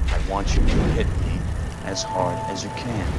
I want you to hit me as hard as you can.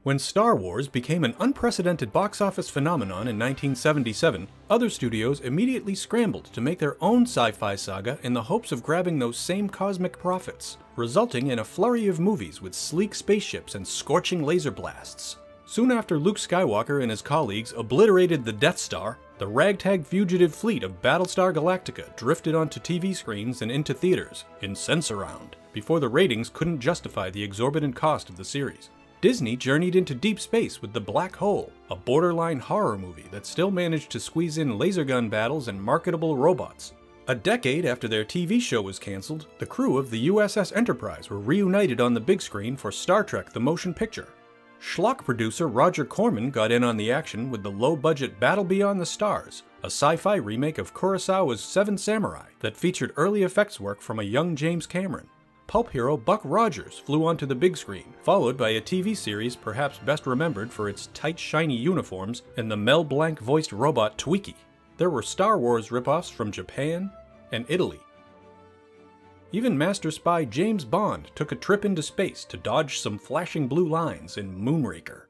When Star Wars became an unprecedented box office phenomenon in 1977, other studios immediately scrambled to make their own sci-fi saga in the hopes of grabbing those same cosmic profits, resulting in a flurry of movies with sleek spaceships and scorching laser blasts. Soon after Luke Skywalker and his colleagues obliterated the Death Star, the ragtag fugitive fleet of Battlestar Galactica drifted onto TV screens and into theaters, in Sensurround, before the ratings couldn't justify the exorbitant cost of the series. Disney journeyed into deep space with The Black Hole, a borderline horror movie that still managed to squeeze in laser gun battles and marketable robots. A decade after their TV show was cancelled, the crew of the USS Enterprise were reunited on the big screen for Star Trek: The Motion Picture. Schlock producer Roger Corman got in on the action with the low-budget Battle Beyond the Stars, a sci-fi remake of Kurosawa's Seven Samurai that featured early effects work from a young James Cameron. Pulp hero Buck Rogers flew onto the big screen, followed by a TV series perhaps best remembered for its tight, shiny uniforms and the Mel Blanc-voiced robot Twiki. There were Star Wars ripoffs from Japan and Italy. Even master spy James Bond took a trip into space to dodge some flashing blue lines in Moonraker.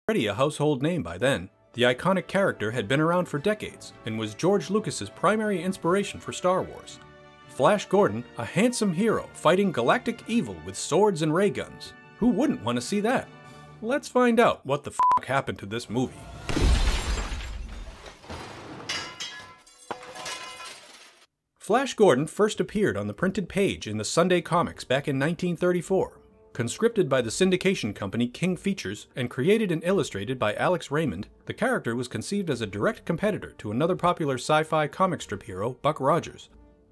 Already a household name by then, the iconic character had been around for decades and was George Lucas's primary inspiration for Star Wars. Flash Gordon, a handsome hero fighting galactic evil with swords and ray guns. Who wouldn't want to see that? Let's find out what the f*** happened to this movie. Flash Gordon first appeared on the printed page in the Sunday Comics back in 1934. Conscripted by the syndication company King Features and created and illustrated by Alex Raymond, the character was conceived as a direct competitor to another popular sci-fi comic strip hero, Buck Rogers.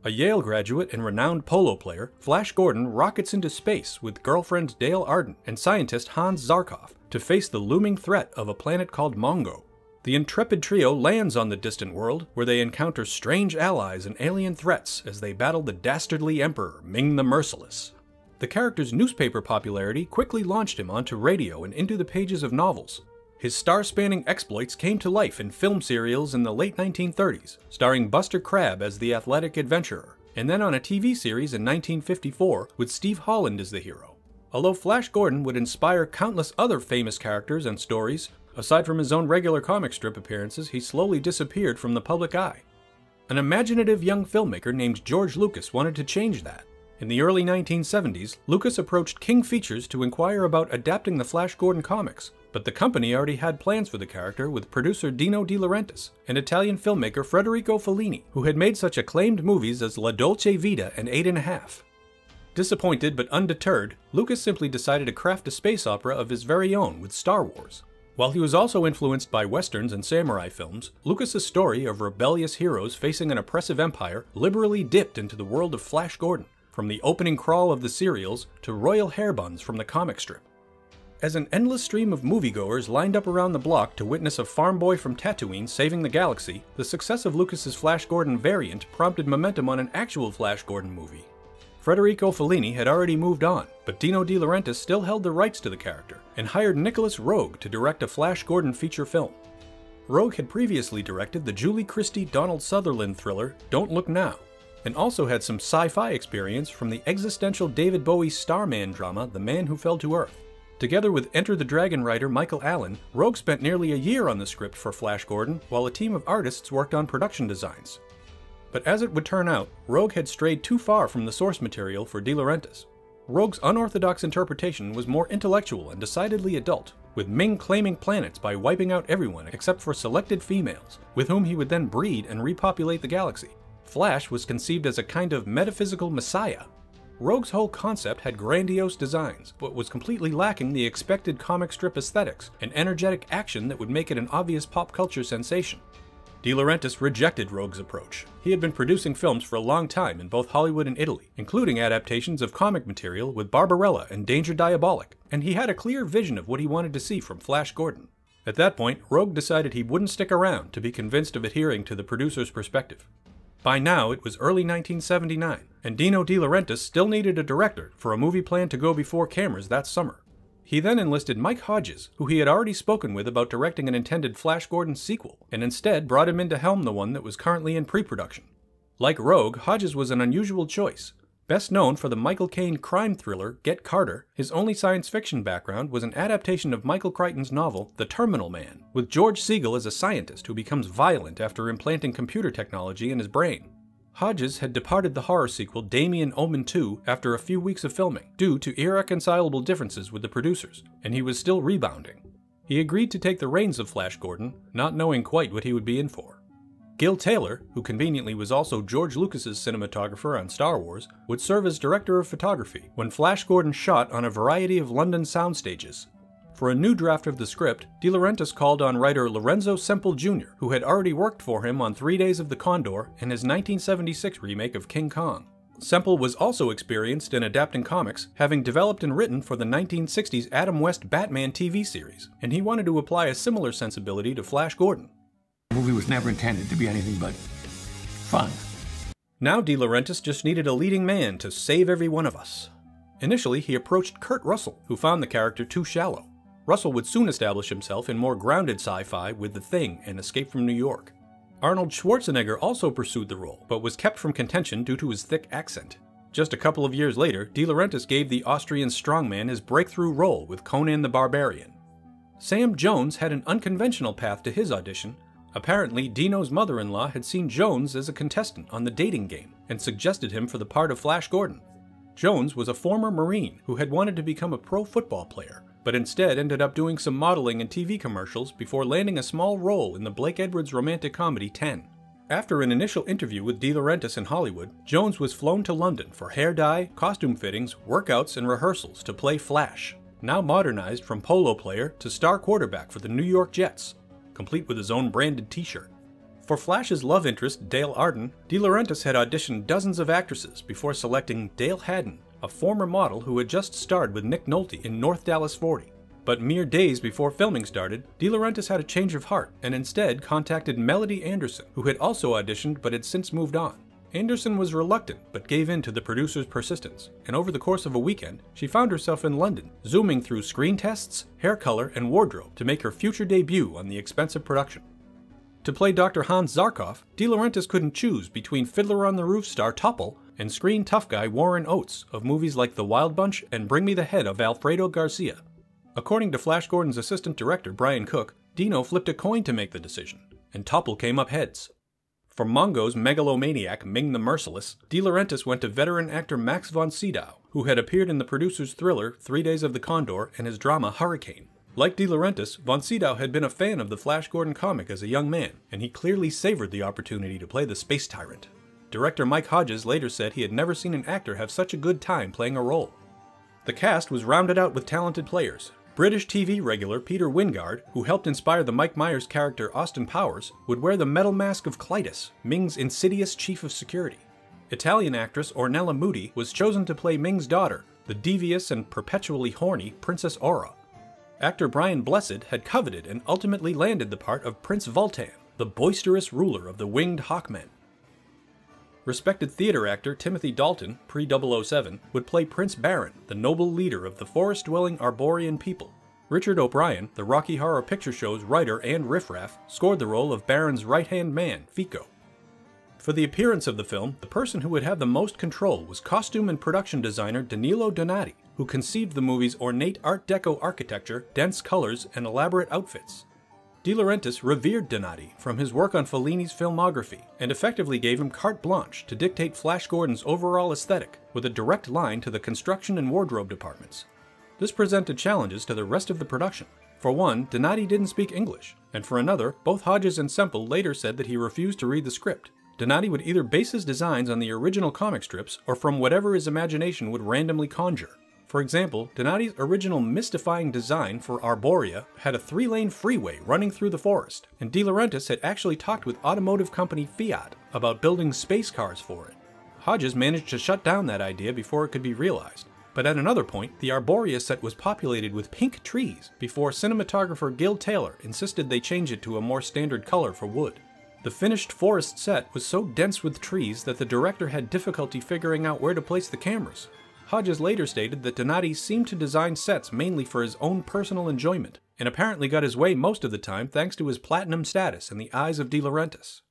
A Yale graduate and renowned polo player, Flash Gordon rockets into space with girlfriend Dale Arden and scientist Hans Zarkov to face the looming threat of a planet called Mongo. The intrepid trio lands on the distant world, where they encounter strange allies and alien threats as they battle the dastardly Emperor Ming the Merciless. The character's newspaper popularity quickly launched him onto radio and into the pages of novels. His star-spanning exploits came to life in film serials in the late 1930s, starring Buster Crabbe as the athletic adventurer, and then on a TV series in 1954 with Steve Holland as the hero. Although Flash Gordon would inspire countless other famous characters and stories, aside from his own regular comic strip appearances, he slowly disappeared from the public eye. An imaginative young filmmaker named George Lucas wanted to change that. In the early 1970s, Lucas approached King Features to inquire about adapting the Flash Gordon comics, but the company already had plans for the character with producer Dino De Laurentiis and Italian filmmaker Federico Fellini, who had made such acclaimed movies as La Dolce Vita and 8½. Disappointed but undeterred, Lucas simply decided to craft a space opera of his very own with Star Wars. While he was also influenced by westerns and samurai films, Lucas's story of rebellious heroes facing an oppressive empire liberally dipped into the world of Flash Gordon, from the opening crawl of the serials to royal hairbuns from the comic strip. As an endless stream of moviegoers lined up around the block to witness a farm boy from Tatooine saving the galaxy, the success of Lucas's Flash Gordon variant prompted momentum on an actual Flash Gordon movie. Federico Fellini had already moved on, but Dino De Laurentiis still held the rights to the character and hired Nicholas Roeg to direct a Flash Gordon feature film. Roeg had previously directed the Julie Christie-Donald Sutherland thriller Don't Look Now, and also had some sci-fi experience from the existential David Bowie Starman drama The Man Who Fell to Earth. Together with Enter the Dragon writer Michael Allen, Roeg spent nearly a year on the script for Flash Gordon, while a team of artists worked on production designs. But as it would turn out, Roeg had strayed too far from the source material for De Laurentiis. Roeg's unorthodox interpretation was more intellectual and decidedly adult, with Ming claiming planets by wiping out everyone except for selected females, with whom he would then breed and repopulate the galaxy. Flash was conceived as a kind of metaphysical messiah. Roeg's whole concept had grandiose designs, but was completely lacking the expected comic strip aesthetics and energetic action that would make it an obvious pop culture sensation. De Laurentiis rejected Roeg's approach. He had been producing films for a long time in both Hollywood and Italy, including adaptations of comic material with Barbarella and Danger Diabolik, and he had a clear vision of what he wanted to see from Flash Gordon. At that point, Roeg decided he wouldn't stick around to be convinced of adhering to the producer's perspective. By now, it was early 1979, and Dino De Laurentiis still needed a director for a movie planned to go before cameras that summer. He then enlisted Mike Hodges, who he had already spoken with about directing an intended Flash Gordon sequel, and instead brought him in to helm the one that was currently in pre-production. Like Rogue, Hodges was an unusual choice. Best known for the Michael Caine crime thriller Get Carter, his only science fiction background was an adaptation of Michael Crichton's novel The Terminal Man, with George Segal as a scientist who becomes violent after implanting computer technology in his brain. Hodges had departed the horror sequel Damien Omen 2 after a few weeks of filming, due to irreconcilable differences with the producers, and he was still rebounding. He agreed to take the reins of Flash Gordon, not knowing quite what he would be in for. Gil Taylor, who conveniently was also George Lucas's cinematographer on Star Wars, would serve as director of photography when Flash Gordon shot on a variety of London soundstages. For a new draft of the script, De Laurentiis called on writer Lorenzo Semple Jr., who had already worked for him on 3 Days of the Condor and his 1976 remake of King Kong. Semple was also experienced in adapting comics, having developed and written for the 1960s Adam West Batman TV series, and he wanted to apply a similar sensibility to Flash Gordon. The movie was never intended to be anything but fun. Now De Laurentiis just needed a leading man to save every one of us. Initially, he approached Kurt Russell, who found the character too shallow. Russell would soon establish himself in more grounded sci-fi with The Thing and Escape from New York. Arnold Schwarzenegger also pursued the role, but was kept from contention due to his thick accent. Just a couple of years later, De Laurentiis gave the Austrian strongman his breakthrough role with Conan the Barbarian. Sam Jones had an unconventional path to his audition. Apparently, Dino's mother-in-law had seen Jones as a contestant on The Dating Game and suggested him for the part of Flash Gordon. Jones was a former Marine who had wanted to become a pro football player, but instead ended up doing some modeling and TV commercials before landing a small role in the Blake Edwards romantic comedy 10. After an initial interview with De Laurentiis in Hollywood, Jones was flown to London for hair dye, costume fittings, workouts, and rehearsals to play Flash, now modernized from polo player to star quarterback for the New York Jets, complete with his own branded t-shirt. For Flash's love interest, Dale Arden, De Laurentiis had auditioned dozens of actresses before selecting Dale Haddon, a former model who had just starred with Nick Nolte in North Dallas 40. But mere days before filming started, De Laurentiis had a change of heart and instead contacted Melody Anderson, who had also auditioned but had since moved on. Anderson was reluctant but gave in to the producer's persistence, and over the course of a weekend, she found herself in London, zooming through screen tests, hair color, and wardrobe to make her future debut on the expensive production. To play Dr. Hans Zarkov, De Laurentiis couldn't choose between Fiddler on the Roof star Topple and screen tough guy Warren Oates of movies like The Wild Bunch and Bring Me the Head of Alfredo Garcia. According to Flash Gordon's assistant director Brian Cook, Dino flipped a coin to make the decision, and Topple came up heads. For Mongo's megalomaniac Ming the Merciless, De Laurentiis went to veteran actor Max von Sydow, who had appeared in the producer's thriller 3 Days of the Condor and his drama Hurricane. Like De Laurentiis, von Sydow had been a fan of the Flash Gordon comic as a young man, and he clearly savored the opportunity to play the space tyrant. Director Mike Hodges later said he had never seen an actor have such a good time playing a role. The cast was rounded out with talented players. British TV regular Peter Wyngarde, who helped inspire the Mike Myers character Austin Powers, would wear the metal mask of Clytus, Ming's insidious chief of security. Italian actress Ornella Muti was chosen to play Ming's daughter, the devious and perpetually horny Princess Aura. Actor Brian Blessed had coveted and ultimately landed the part of Prince Vultan, the boisterous ruler of the winged Hawkmen. Respected theater actor Timothy Dalton, pre-007, would play Prince Baron, the noble leader of the forest-dwelling Arborean people. Richard O'Brien, the Rocky Horror Picture Show's writer and riffraff, scored the role of Baron's right-hand man, Fico. For the appearance of the film, the person who would have the most control was costume and production designer Danilo Donati, who conceived the movie's ornate Art Deco architecture, dense colors, and elaborate outfits. De Laurentiis revered Donati from his work on Fellini's filmography, and effectively gave him carte blanche to dictate Flash Gordon's overall aesthetic, with a direct line to the construction and wardrobe departments. This presented challenges to the rest of the production. For one, Donati didn't speak English, and for another, both Hodges and Semple later said that he refused to read the script. Donati would either base his designs on the original comic strips or from whatever his imagination would randomly conjure. For example, Donati's original mystifying design for Arborea had a 3-lane freeway running through the forest, and De Laurentiis had actually talked with automotive company Fiat about building space cars for it. Hodges managed to shut down that idea before it could be realized, but at another point, the Arborea set was populated with pink trees before cinematographer Gil Taylor insisted they change it to a more standard color for wood. The finished forest set was so dense with trees that the director had difficulty figuring out where to place the cameras. Hodges later stated that Donati seemed to design sets mainly for his own personal enjoyment, and apparently got his way most of the time thanks to his platinum status in the eyes of De Laurentiis.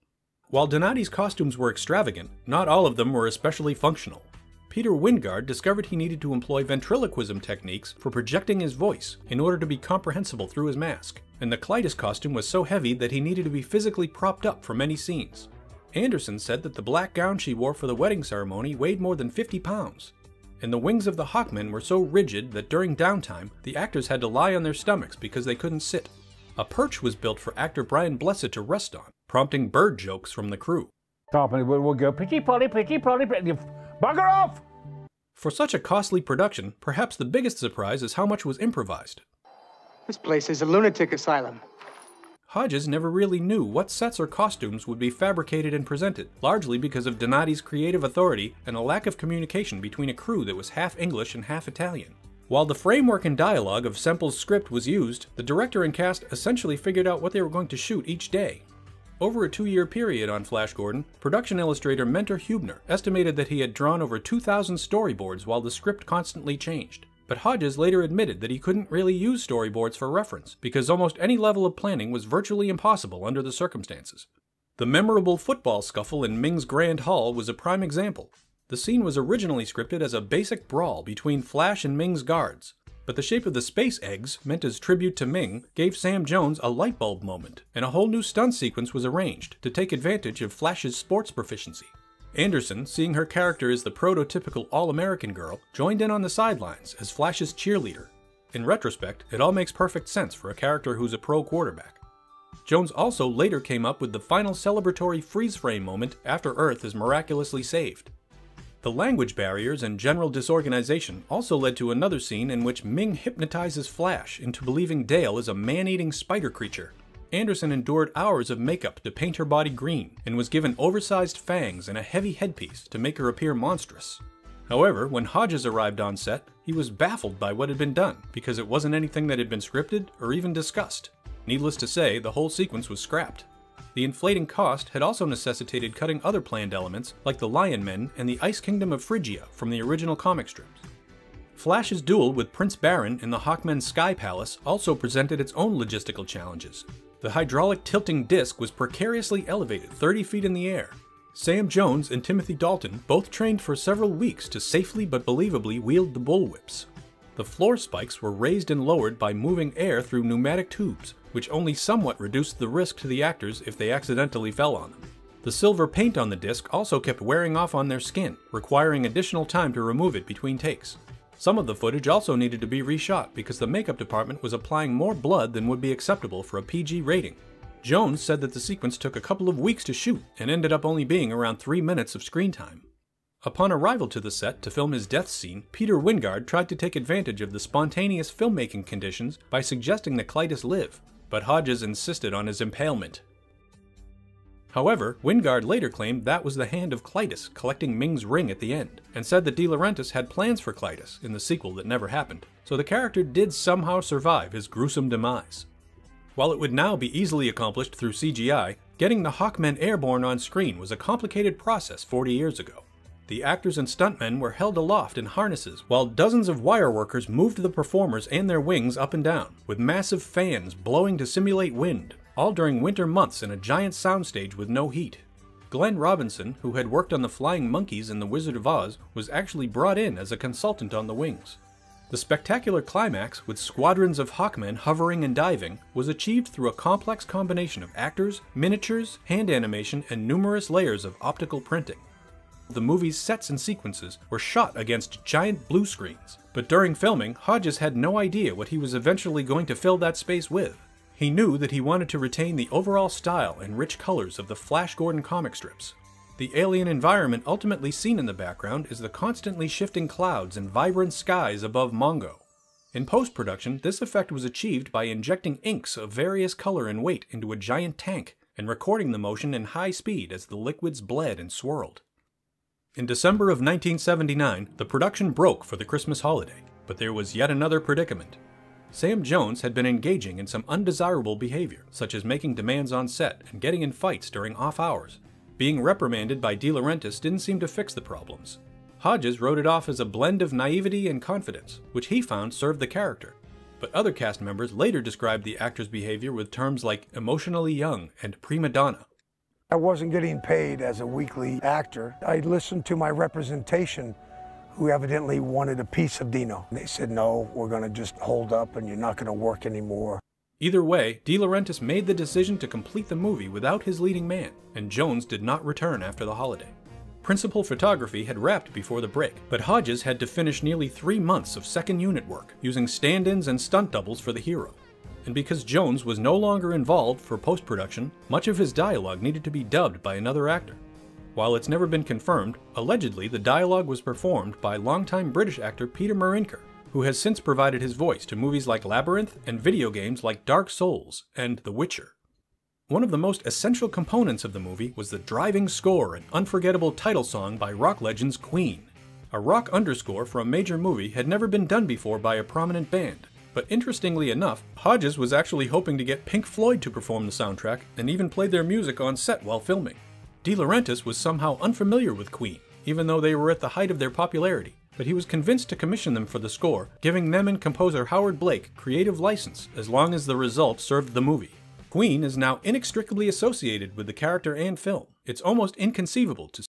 While Donati's costumes were extravagant, not all of them were especially functional. Peter Wyngarde discovered he needed to employ ventriloquism techniques for projecting his voice in order to be comprehensible through his mask, and the Clytus costume was so heavy that he needed to be physically propped up for many scenes. Anderson said that the black gown she wore for the wedding ceremony weighed more than 50 pounds, and the wings of the Hawkman were so rigid that during downtime, the actors had to lie on their stomachs because they couldn't sit. A perch was built for actor Brian Blessed to rest on, prompting bird jokes from the crew. Top will go, pretty polly, bugger off! For such a costly production, perhaps the biggest surprise is how much was improvised. This place is a lunatic asylum. Hodges never really knew what sets or costumes would be fabricated and presented, largely because of Donati's creative authority and a lack of communication between a crew that was half English and half Italian. While the framework and dialogue of Semple's script was used, the director and cast essentially figured out what they were going to shoot each day. Over a 2-year period on Flash Gordon, production illustrator Mentor Hubner estimated that he had drawn over 2,000 storyboards while the script constantly changed. But Hodges later admitted that he couldn't really use storyboards for reference, because almost any level of planning was virtually impossible under the circumstances. The memorable football scuffle in Ming's Grand Hall was a prime example. The scene was originally scripted as a basic brawl between Flash and Ming's guards, but the shape of the space eggs, meant as tribute to Ming, gave Sam Jones a light bulb moment, and a whole new stunt sequence was arranged to take advantage of Flash's sports proficiency. Anderson, seeing her character as the prototypical all-American girl, joined in on the sidelines as Flash's cheerleader. In retrospect, it all makes perfect sense for a character who's a pro quarterback. Jones also later came up with the final celebratory freeze-frame moment after Earth is miraculously saved. The language barriers and general disorganization also led to another scene in which Ming hypnotizes Flash into believing Dale is a man-eating spider creature. Anderson endured hours of makeup to paint her body green, and was given oversized fangs and a heavy headpiece to make her appear monstrous. However, when Hodges arrived on set, he was baffled by what had been done, because it wasn't anything that had been scripted or even discussed. Needless to say, the whole sequence was scrapped. The inflating cost had also necessitated cutting other planned elements, like the Lion Men and the Ice Kingdom of Phrygia from the original comic strips. Flash's duel with Prince Baron in the Hawkman Sky Palace also presented its own logistical challenges. The hydraulic tilting disc was precariously elevated 30 feet in the air. Sam Jones and Timothy Dalton both trained for several weeks to safely but believably wield the bullwhips. The floor spikes were raised and lowered by moving air through pneumatic tubes, which only somewhat reduced the risk to the actors if they accidentally fell on them. The silver paint on the disc also kept wearing off on their skin, requiring additional time to remove it between takes. Some of the footage also needed to be reshot because the makeup department was applying more blood than would be acceptable for a PG rating. Jones said that the sequence took a couple of weeks to shoot and ended up only being around 3 minutes of screen time. Upon arrival to the set to film his death scene, Peter Wyngarde tried to take advantage of the spontaneous filmmaking conditions by suggesting that Clytus live, but Hodges insisted on his impalement. However, Wyngarde later claimed that was the hand of Clytus collecting Ming's ring at the end, and said that De Laurentiis had plans for Clytus in the sequel that never happened, so the character did somehow survive his gruesome demise. While it would now be easily accomplished through CGI, getting the Hawkmen airborne on screen was a complicated process 40 years ago. The actors and stuntmen were held aloft in harnesses, while dozens of wire workers moved the performers and their wings up and down, with massive fans blowing to simulate wind, all during winter months in a giant soundstage with no heat. Glenn Robinson, who had worked on the flying monkeys in The Wizard of Oz, was actually brought in as a consultant on the wings. The spectacular climax, with squadrons of Hawkmen hovering and diving, was achieved through a complex combination of actors, miniatures, hand animation, and numerous layers of optical printing. The movie's sets and sequences were shot against giant blue screens, but during filming, Hodges had no idea what he was eventually going to fill that space with. He knew that he wanted to retain the overall style and rich colors of the Flash Gordon comic strips. The alien environment ultimately seen in the background is the constantly shifting clouds and vibrant skies above Mongo. In post-production, this effect was achieved by injecting inks of various color and weight into a giant tank and recording the motion in high speed as the liquids bled and swirled. In December of 1979, the production broke for the Christmas holiday, but there was yet another predicament. Sam Jones had been engaging in some undesirable behavior, such as making demands on set and getting in fights during off hours. Being reprimanded by De Laurentiis didn't seem to fix the problems. Hodges wrote it off as a blend of naivety and confidence, which he found served the character. But other cast members later described the actor's behavior with terms like emotionally young and prima donna. I wasn't getting paid as a weekly actor. I listened to my representation, who evidently wanted a piece of Dino. They said, no, we're going to just hold up and you're not going to work anymore. Either way, De Laurentiis made the decision to complete the movie without his leading man, and Jones did not return after the holiday. Principal photography had wrapped before the break, but Hodges had to finish nearly 3 months of second unit work, using stand-ins and stunt doubles for the hero. And because Jones was no longer involved for post-production, much of his dialogue needed to be dubbed by another actor. While it's never been confirmed, allegedly the dialogue was performed by longtime British actor Peter Marinker, who has since provided his voice to movies like Labyrinth and video games like Dark Souls and The Witcher. One of the most essential components of the movie was the driving score and unforgettable title song by rock legends Queen. A rock underscore for a major movie had never been done before by a prominent band, but interestingly enough, Hodges was actually hoping to get Pink Floyd to perform the soundtrack and even played their music on set while filming. De Laurentiis was somehow unfamiliar with Queen, even though they were at the height of their popularity, but he was convinced to commission them for the score, giving them and composer Howard Blake creative license as long as the result served the movie. Queen is now inextricably associated with the character and film. It's almost inconceivable to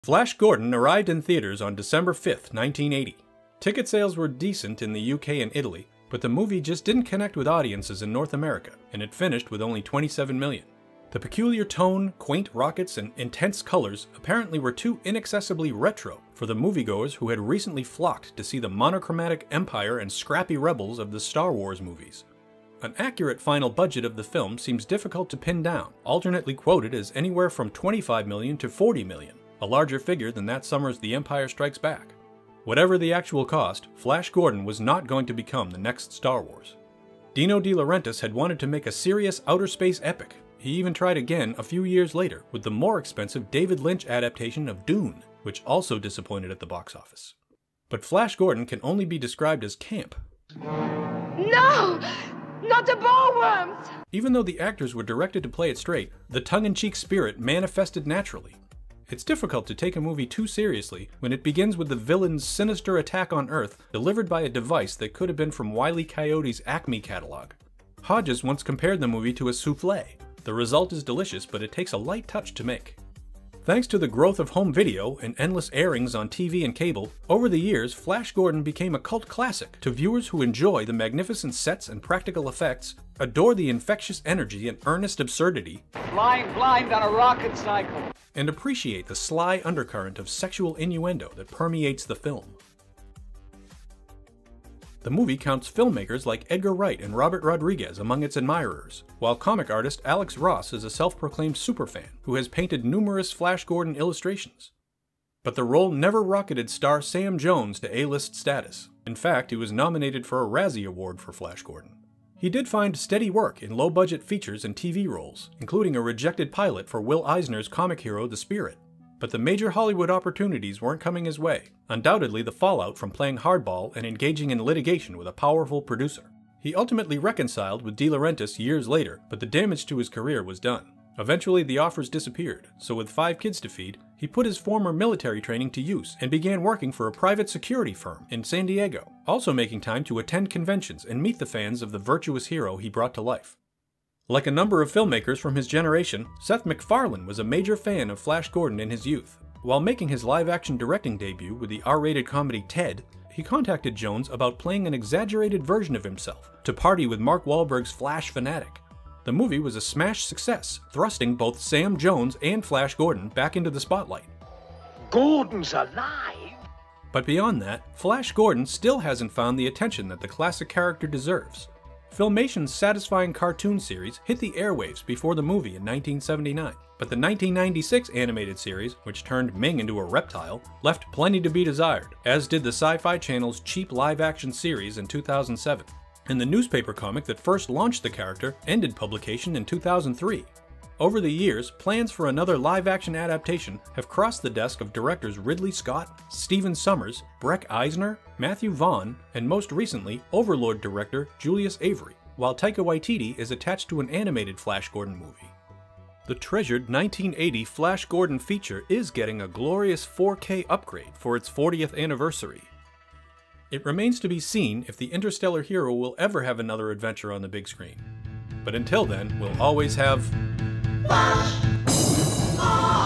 Flash Gordon arrived in theaters on December 5th, 1980. Ticket sales were decent in the UK and Italy, but the movie just didn't connect with audiences in North America, and it finished with only 27 million. The peculiar tone, quaint rockets, and intense colors apparently were too inaccessibly retro for the moviegoers who had recently flocked to see the monochromatic Empire and scrappy rebels of the Star Wars movies. An accurate final budget of the film seems difficult to pin down, alternately quoted as anywhere from 25 million to 40 million, a larger figure than that summer's The Empire Strikes Back. Whatever the actual cost, Flash Gordon was not going to become the next Star Wars. Dino De Laurentiis had wanted to make a serious outer space epic. He even tried again a few years later with the more expensive David Lynch adaptation of Dune, which also disappointed at the box office. But Flash Gordon can only be described as camp. No! Not the ballworms! Even though the actors were directed to play it straight, the tongue-in-cheek spirit manifested naturally. It's difficult to take a movie too seriously when it begins with the villain's sinister attack on Earth delivered by a device that could have been from Wile E. Coyote's Acme catalog. Hodges once compared the movie to a souffle. The result is delicious, but it takes a light touch to make. Thanks to the growth of home video and endless airings on TV and cable, over the years, Flash Gordon became a cult classic to viewers who enjoy the magnificent sets and practical effects, adore the infectious energy and earnest absurdity, Flying blind on a rocket cycle. and appreciate the sly undercurrent of sexual innuendo that permeates the film. The movie counts filmmakers like Edgar Wright and Robert Rodriguez among its admirers, while comic artist Alex Ross is a self-proclaimed superfan who has painted numerous Flash Gordon illustrations. But the role never rocketed star Sam Jones to A-list status. In fact, he was nominated for a Razzie Award for Flash Gordon. He did find steady work in low-budget features and TV roles, including a rejected pilot for Will Eisner's comic hero The Spirit. But the major Hollywood opportunities weren't coming his way, undoubtedly the fallout from playing hardball and engaging in litigation with a powerful producer. He ultimately reconciled with De Laurentiis years later, but the damage to his career was done. Eventually the offers disappeared, so with 5 kids to feed, he put his former military training to use and began working for a private security firm in San Diego, also making time to attend conventions and meet the fans of the virtuous hero he brought to life. Like a number of filmmakers from his generation, Seth MacFarlane was a major fan of Flash Gordon in his youth. While making his live-action directing debut with the R-rated comedy Ted, he contacted Jones about playing an exaggerated version of himself to party with Mark Wahlberg's Flash fanatic. The movie was a smash success, thrusting both Sam Jones and Flash Gordon back into the spotlight. Gordon's alive! But beyond that, Flash Gordon still hasn't found the attention that the classic character deserves. Filmation's satisfying cartoon series hit the airwaves before the movie in 1979, but the 1996 animated series, which turned Ming into a reptile, left plenty to be desired, as did the Sci-Fi Channel's cheap live-action series in 2007. And the newspaper comic that first launched the character ended publication in 2003. Over the years, plans for another live-action adaptation have crossed the desk of directors Ridley Scott, Stephen Sommers, Breck Eisner, Matthew Vaughn, and most recently, Overlord director Julius Avery, while Taika Waititi is attached to an animated Flash Gordon movie. The treasured 1980 Flash Gordon feature is getting a glorious 4K upgrade for its 40th anniversary. It remains to be seen if the interstellar hero will ever have another adventure on the big screen. But until then, we'll always have... Flash!